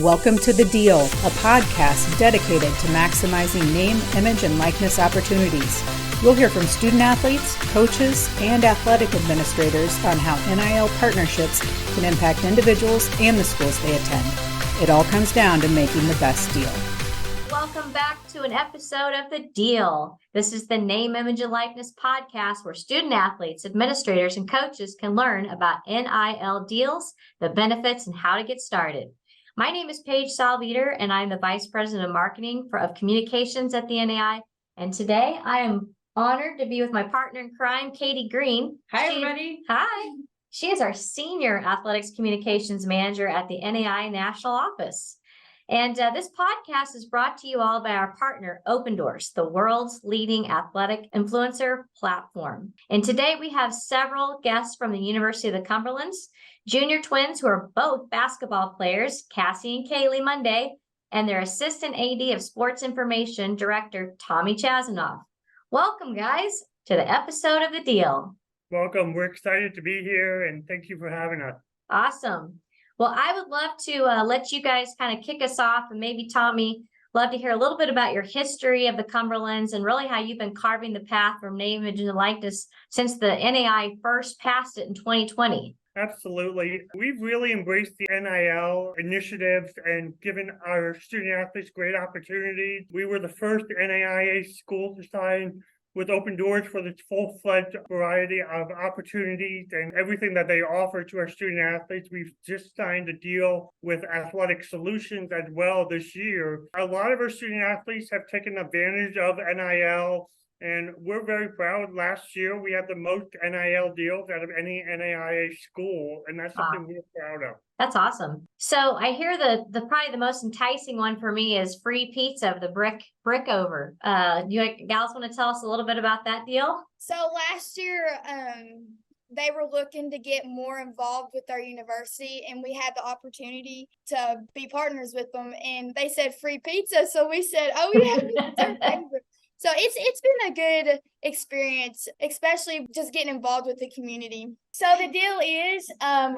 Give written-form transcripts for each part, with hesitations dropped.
Welcome to The Deal, a podcast dedicated to maximizing name, image, and likeness opportunities. You'll hear from student athletes, coaches, and athletic administrators on how NIL partnerships can impact individuals and the schools they attend. It all comes down to making the best deal. Welcome back to an episode of The Deal. This is the Name, Image, and Likeness podcast where student athletes, administrators, and coaches can learn about NIL deals, the benefits, and how to get started. My name is Paige Salveter, and I'm the Vice President of Marketing of Communications at the NAIA. And today I am honored to be with my partner in crime, Katie Green. Hi, everybody. Hi. She is our Senior Athletics Communications Manager at the NAIA National Office. And this podcast is brought to you all by our partner, Opendorse, the world's leading athletic influencer platform. And today we have several guests from the University of the Cumberlands, junior twins who are both basketball players, Kassie and Kaylie Monday, and their Assistant AD of Sports Information Director, Tommy Chasanoff. Welcome, guys, to the episode of The Deal. Welcome. We're excited to be here, and thank you for having us. Awesome. Well, I would love to let you guys kind of kick us off, and maybe Tommy, love to hear a little bit about your history of the Cumberlands and really how you've been carving the path from name, image, and likeness since the NAIA first passed it in 2020. Absolutely. We've really embraced the NIL initiatives and given our student athletes great opportunities. We were the first NAIA school to sign with Opendorse for this full-fledged variety of opportunities and everything that they offer to our student athletes. We've just signed a deal with Athletic Solutions as well this year. A lot of our student athletes have taken advantage of NIL, and we're very proud. Last year, we had the most NIL deals out of any NAIA school, and that's something we're proud of. That's awesome. So I hear the probably the most enticing one for me is free pizza of the brick over. You gals want to tell us a little bit about that deal? So last year, they were looking to get more involved with our university, and we had the opportunity to be partners with them. And they said free pizza, so we said, "Oh yeah." So it's been a good experience, especially just getting involved with the community. So the deal is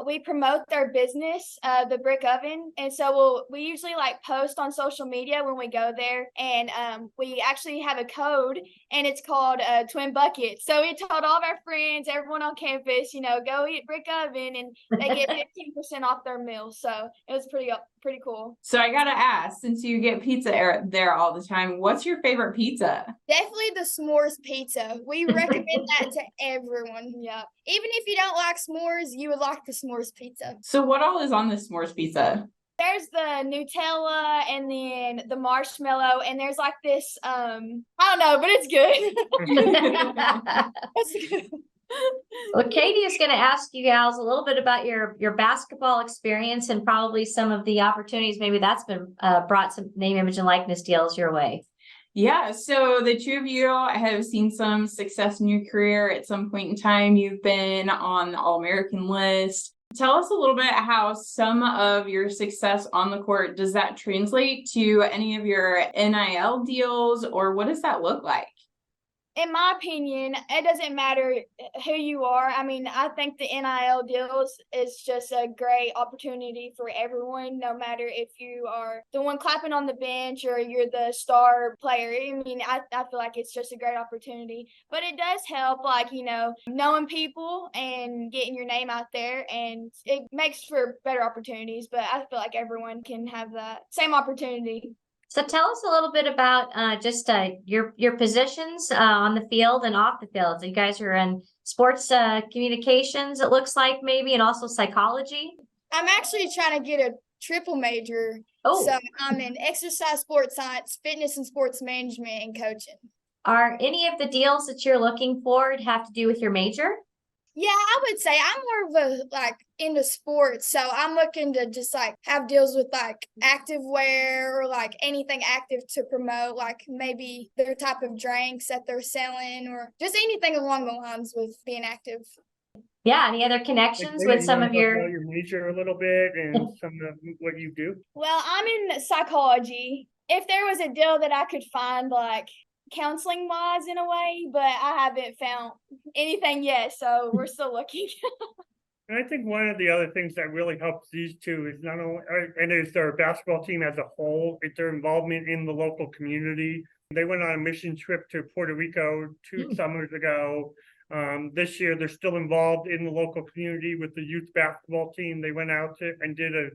we promote their business, the brick oven. And so we usually post on social media when we go there. And we actually have a code, and it's called Twin Bucket. So we told all of our friends, everyone on campus, go eat brick oven, and they get 15% off their meal. So it was pretty cool. So I got to ask, since you get pizza there all the time, what's your favorite pizza? Definitely the s'mores pizza. We recommend that to everyone. Yeah. Even if you don't like s'mores, you would like the s'mores pizza. So what all is on the s'mores pizza? There's the Nutella and then the marshmallow, and there's this, I don't know, but it's good. It's good. Well, Katie is going to ask you gals a little bit about your basketball experience and probably some of the opportunities. Maybe that's been brought some name, image, and likeness deals your way. Yeah, so the two of you have seen some success in your career. At some point in time, you've been on the All-American list. Tell us a little bit how some of your success on the court, does that translate to any of your NIL deals, or what does that look like? In my opinion, it doesn't matter who you are. I mean, I think the NIL deals is just a great opportunity for everyone, no matter if you are the one clapping on the bench or you're the star player. I mean, I feel like it's just a great opportunity. But it does help, knowing people and getting your name out there, and it makes for better opportunities. But I feel like everyone can have that same opportunity. So tell us a little bit about your positions on the field and off the field. So you guys are in sports communications, it looks like, maybe, and also psychology. I'm actually trying to get a triple major. Oh. So I'm in exercise, sports science, fitness and sports management, and coaching. Are any of the deals that you're looking for have to do with your major? Yeah, I would say I'm more of into sports. So I'm looking to just have deals with active wear or anything active to promote, maybe their type of drinks that they're selling or just anything along the lines with being active. Yeah, any other connections with some of your major a little bit and some of what you do? Well, I'm in psychology. If there was a deal that I could find counseling wise in a way, but I haven't found anything yet, so we're still looking. And I think one of the other things that really helps these two is not only, and is their basketball team as a whole, it's their involvement in the local community. They went on a mission trip to Puerto Rico 2 summers ago. This year, they're still involved in the local community with the youth basketball team. They went out and did a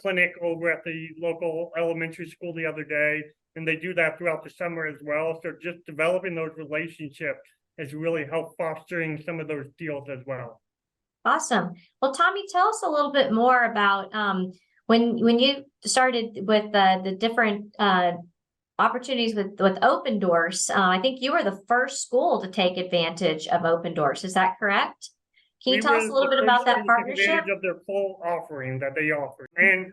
clinic over at the local elementary school the other day, and they do that throughout the summer as well. So just developing those relationships has really helped fostering some of those deals as well. Awesome. Well, Tommy, tell us a little bit more about when you started with the different opportunities with Opendorse. I think you were the first school to take advantage of Opendorse. Is that correct? Can you tell us a little bit about that partnership? Of their full offering that they offer, and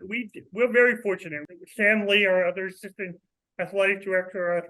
we're very fortunate. Sam Lee, our other assistant athletic director,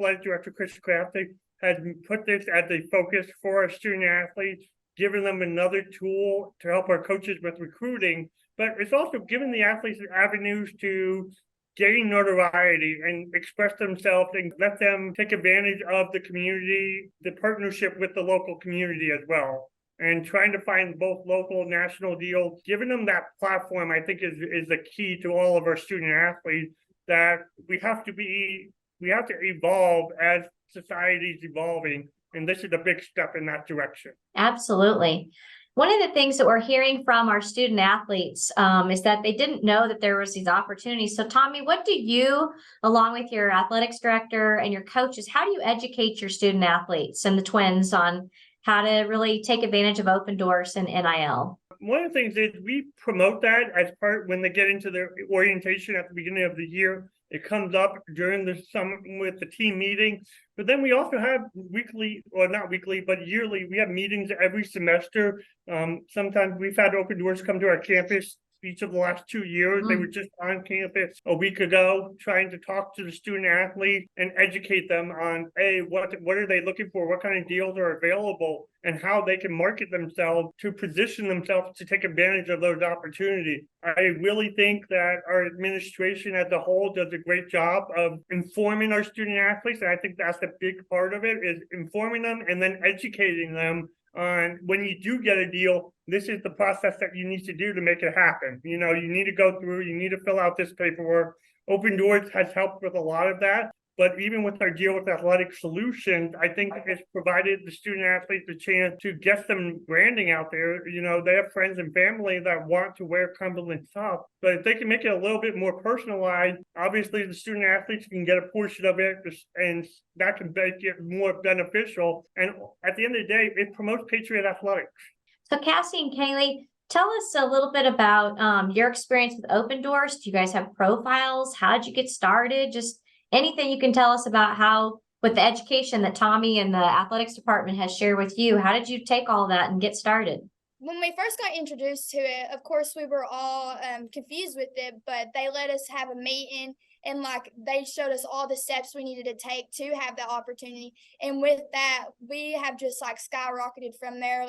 Chris Crafty, has put this as a focus for our student athletes, giving them another tool to help our coaches with recruiting, but it's also giving the athletes avenues to gain notoriety and express themselves and let them take advantage of the community, the partnership with the local community as well. And trying to find both local and national deals, giving them that platform, I think is the key to all of our student athletes, that we have to evolve as society's evolving. And this is a big step in that direction. Absolutely. One of the things that we're hearing from our student athletes is that they didn't know that there was these opportunities. So Tommy, what do you, along with your athletics director and your coaches, how do you educate your student athletes and the twins on how to really take advantage of Opendorse and NIL? One of the things is we promote that as part when they get into their orientation at the beginning of the year. It comes up during the summer with the team meeting, but then we also have weekly, or not weekly, but yearly, we have meetings every semester. Sometimes we've had Opendorse come to our campus each of the last 2 years. They were just on campus a week ago, trying to talk to the student athletes and educate them on what are they looking for, what kind of deals are available, and how they can market themselves to position themselves to take advantage of those opportunities. I really think that our administration as a whole does a great job of informing our student athletes, and I think that's a big part of it, is informing them and then educating them on when you do get a deal, this is the process that you need to do to make it happen. You need to go through, you need to fill out this paperwork. Opendorse has helped with a lot of that. But even with our deal with Athletic Solutions, I think it's provided the student athletes a chance to get some branding out there. They have friends and family that want to wear Cumberland stuff, but if they can make it a little bit more personalized, obviously the student athletes can get a portion of it, and that can make it more beneficial. And at the end of the day, it promotes Patriot athletics. So Kassie and Kaylie, tell us a little bit about your experience with Opendorse. Do you guys have profiles? How did you get started? Just anything you can tell us about how, with the education that Tommy and the athletics department has shared with you, how did you take all that and get started? When we first got introduced to it, of course, we were all confused with it, but they let us have a meeting and they showed us all the steps we needed to take to have that opportunity. And with that, we have just skyrocketed from there.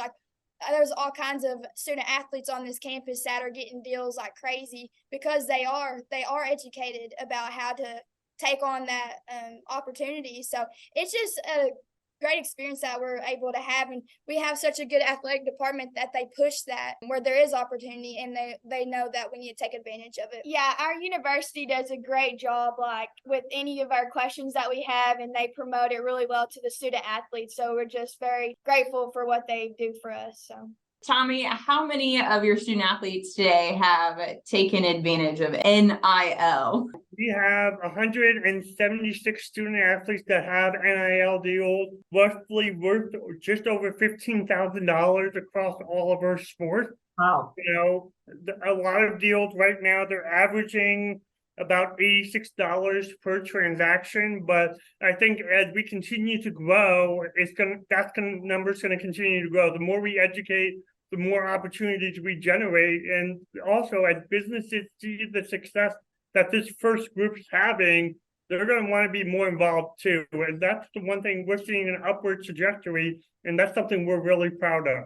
There's all kinds of student athletes on this campus that are getting deals like crazy because they are educated about how to take on that opportunity. So it's just a great experience that we're able to have, and we have such a good athletic department that they push that where there is opportunity, and they know that we need to take advantage of it. Yeah, our university does a great job with any of our questions that we have, and they promote it really well to the student athletes, so we're just very grateful for what they do for us. So Tommy, how many of your student athletes today have taken advantage of NIL? We have 176 student athletes that have NIL deals, roughly worth just over $15,000 across all of our sports. Wow. A lot of deals right now, they're averaging about $86 per transaction, but I think as we continue to grow, number's gonna continue to grow. The more we educate, the more opportunities we generate, and also as businesses see the success that this first group's having, they're going to want to be more involved too. And that's the one thing we're seeing an upward trajectory, and that's something we're really proud of.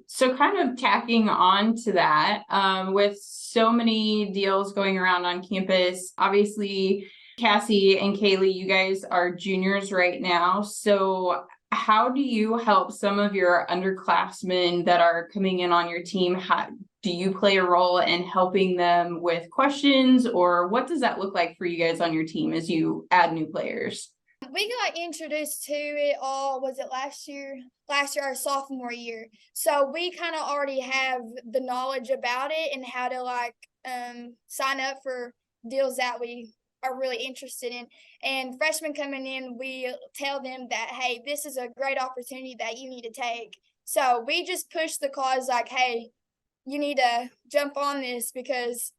So kind of tacking on to that, with so many deals going around on campus, obviously Kassie and Kaylie, you guys are juniors right now. So how do you help some of your underclassmen that are coming in on your team? How do you play a role in helping them with questions, or what does that look like for you guys on your team as you add new players? We got introduced to it all, was it last year? Last year, our sophomore year. So we kind of already have the knowledge about it and how to sign up for deals that we are really interested in. And freshmen coming in, we tell them that, hey, this is a great opportunity that you need to take. So we just push the cause like, hey, you need to jump on this because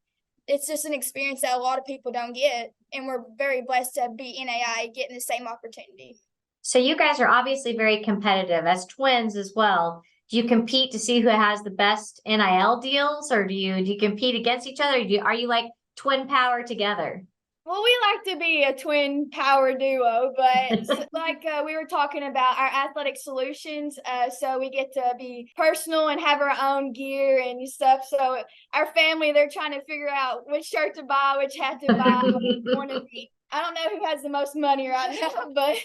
it's just an experience that a lot of people don't get. And we're very blessed to be NAIA getting the same opportunity. So you guys are obviously very competitive as twins as well. Do you compete to see who has the best NIL deals, or do you compete against each other? Are you like twin power together? Well, we like to be a twin power duo, but we were talking about our athletic solutions, so we get to be personal and have our own gear and stuff. So our family, they're trying to figure out which shirt to buy, which hat to buy. I don't know who has the most money right now, but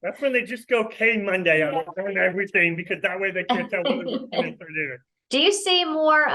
That's when they just go K Monday on everything, because that way they can't tell what they're doing. Do you see more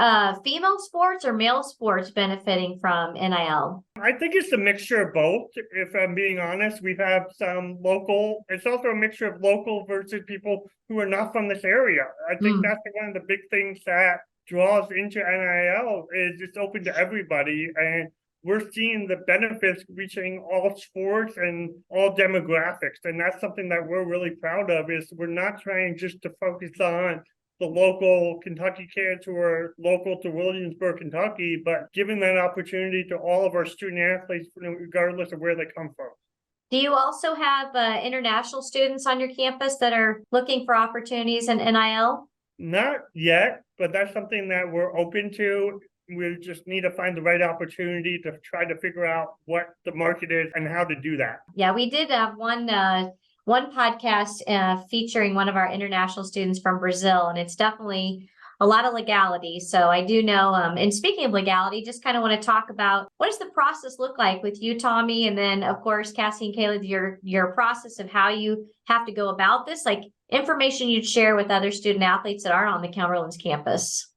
female sports or male sports benefiting from NIL? I think it's a mixture of both. If I'm being honest, we have some local. It's also a mixture of local versus people who are not from this area. I think that's one of the big things that draws into NIL is it's open to everybody, and we're seeing the benefits reaching all sports and all demographics. And that's something that we're really proud of, is we're not trying just to focus on the local Kentucky kids who are local to Williamsburg, Kentucky, but giving that opportunity to all of our student athletes, regardless of where they come from. Do you also have international students on your campus that are looking for opportunities in NIL? Not yet, but that's something that we're open to. We just need to find the right opportunity to try to figure out what the market is and how to do that. Yeah, we did have one podcast featuring one of our international students from Brazil, and it's definitely a lot of legality. So I do know, and speaking of legality, just kind of want to talk about what does the process look like with you, Tommy, and then of course, Kassie and Kaylie, your process of how you have to go about this, like information you'd share with other student athletes that aren't on the Cumberlands campus.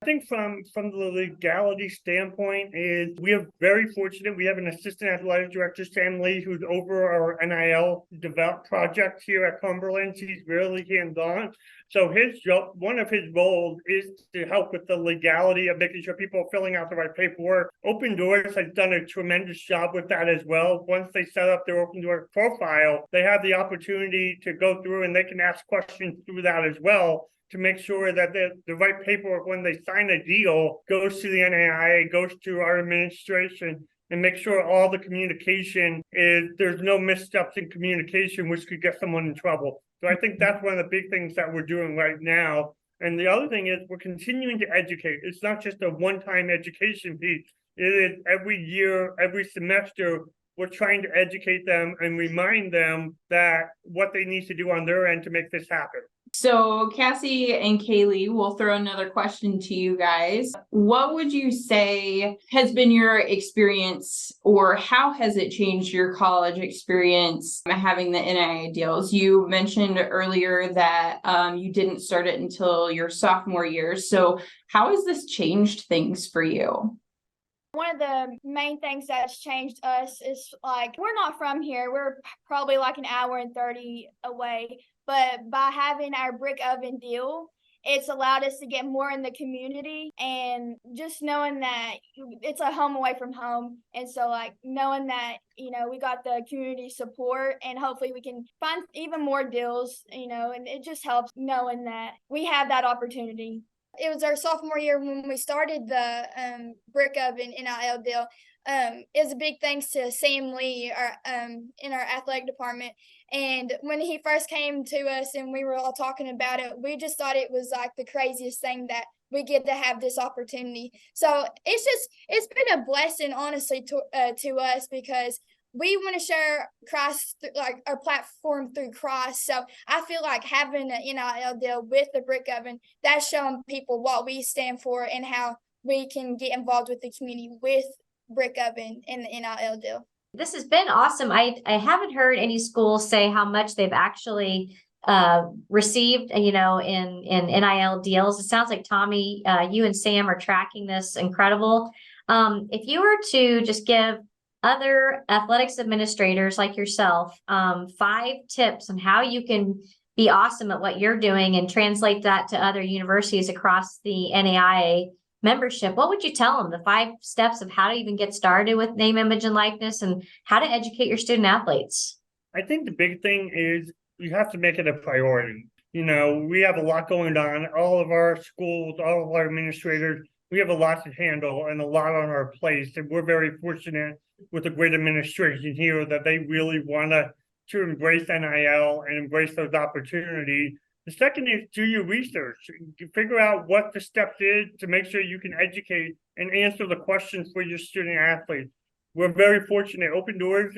I think from the legality standpoint is we are very fortunate. We have an assistant athletic director, Sam Lee, who's over our NIL develop project here at Cumberland. He's really hands-on. So his job, one of his roles is to help with the legality of making sure people are filling out the right paperwork. Opendorse has done a tremendous job with that as well. Once they set up their Opendorse profile, they have the opportunity to go through and they can ask questions through that as well, to make sure that the right paperwork when they sign a deal goes to the NAIA, goes to our administration, and make sure all the communication there's no missteps in communication, which could get someone in trouble. So I think that's one of the big things that we're doing right now. And the other thing is we're continuing to educate. It's not just a one-time education piece. It is every year, every semester, we're trying to educate them and remind them that what they need to do on their end to make this happen. So Kassie and Kaylie, we'll throw another question to you guys. What would you say has been your experience, or how has it changed your college experience having the NIA deals? You mentioned earlier that you didn't start it until your sophomore year. So how has this changed things for you? One of the main things that's changed us is we're not from here. We're probably like an hour and 30 away. But by having our brick oven deal, it's allowed us to get more in the community, and just knowing that it's a home away from home. And so knowing that, we got the community support, and hopefully we can find even more deals, and it just helps knowing that we have that opportunity. It was our sophomore year when we started the brick oven NIL deal. It was a big thanks to Sam Lee, in our athletic department. And when he first came to us and we were all talking about it, we just thought it was the craziest thing that we get to have this opportunity. So it's been a blessing, honestly, to us, because we want to share Christ, our platform through Christ. So I feel like having an NIL deal with the brick oven, that's showing people what we stand for and how we can get involved with the community with brick oven and the NIL deal. This has been awesome. I haven't heard any schools say how much they've actually received, in NIL deals. It sounds like Tommy, you and Sam are tracking this incredible. If you were to just give other athletics administrators like yourself 5 tips on how you can be awesome at what you're doing and translate that to other universities across the NAIA membership, what would you tell them? The 5 steps of how to even get started with name, image, and likeness, and how to educate your student athletes. I think the big thing is you have to make it a priority. We have a lot going on. All of our schools, all of our administrators, we have a lot to handle and a lot on our plate. And we're very fortunate with a great administration here that they really want to embrace NIL and embrace those opportunities. The second is do your research. Figure out what the steps is to make sure you can educate and answer the questions for your student athletes. We're very fortunate. Opendorse,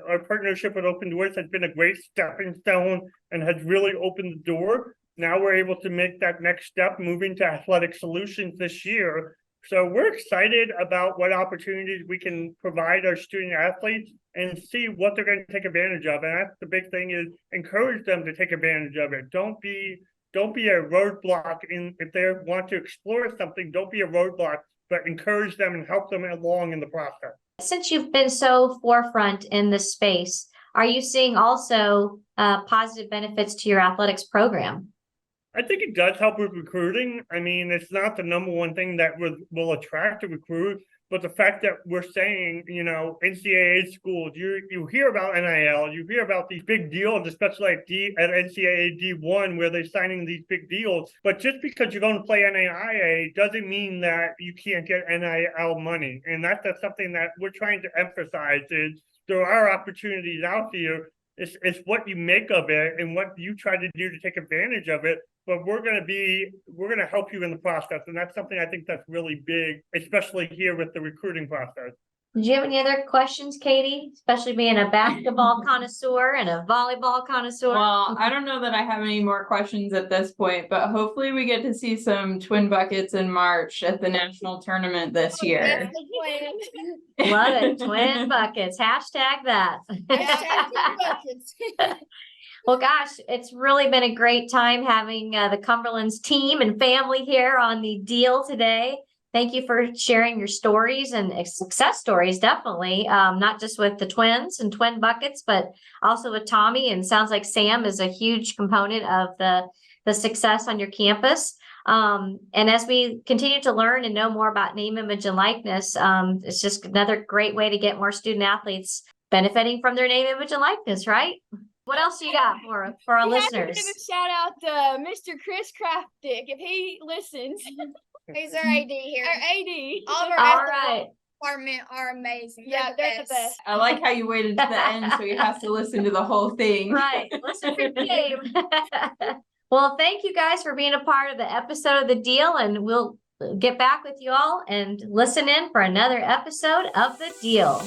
our partnership with Opendorse has been a great stepping stone and has really opened the door. Now we're able to make that next step, moving to athletic solutions this year. So we're excited about what opportunities we can provide our student athletes and see what they're going to take advantage of. And that's the big thing, is encourage them to take advantage of it. Don't be a roadblock if they want to explore something. Don't be a roadblock, but encourage them and help them along in the process. Since you've been so forefront in this space, are you seeing also positive benefits to your athletics program? I think it does help with recruiting. I mean, it's not the number one thing that will attract a recruit, but the fact that we're saying, NCAA schools, you hear about NIL, you hear about these big deals, especially at NCAA D1, where they're signing these big deals. But just because you're going to play NAIA doesn't mean that you can't get NIL money. And that's something that we're trying to emphasize, is there are opportunities out here. It's what you make of it and what you try to do to take advantage of it. But we're going to help you in the process. And that's something I think that's really big, especially here with the recruiting process. Did you have any other questions, Katie? Especially being a basketball connoisseur and a volleyball connoisseur. Well, I don't know that I have any more questions at this point, but hopefully we get to see some twin buckets in March at the national tournament this year. That's the plan. Love it. Twin buckets. Hashtag that. Hashtag twin buckets. Well, gosh, it's really been a great time having the Cumberlands team and family here on the deal today. Thank you for sharing your stories and success stories, definitely, not just with the twins and twin buckets, but also with Tommy. And sounds like Sam is a huge component of the success on your campus. And as we continue to learn and know more about name, image, and likeness, it's just another great way to get more student athletes benefiting from their name, image, and likeness, right? What else you got for our listeners? Give a shout out to Mr. Chris Craftick if he listens. He's our AD here. Our AD. All of our department are amazing. Yeah, they're the best. I like how you waited to the end so you have to listen to the whole thing. Right. Listen for the game. Well, thank you guys for being a part of the episode of The Deal, and we'll get back with you all and listen in for another episode of The Deal.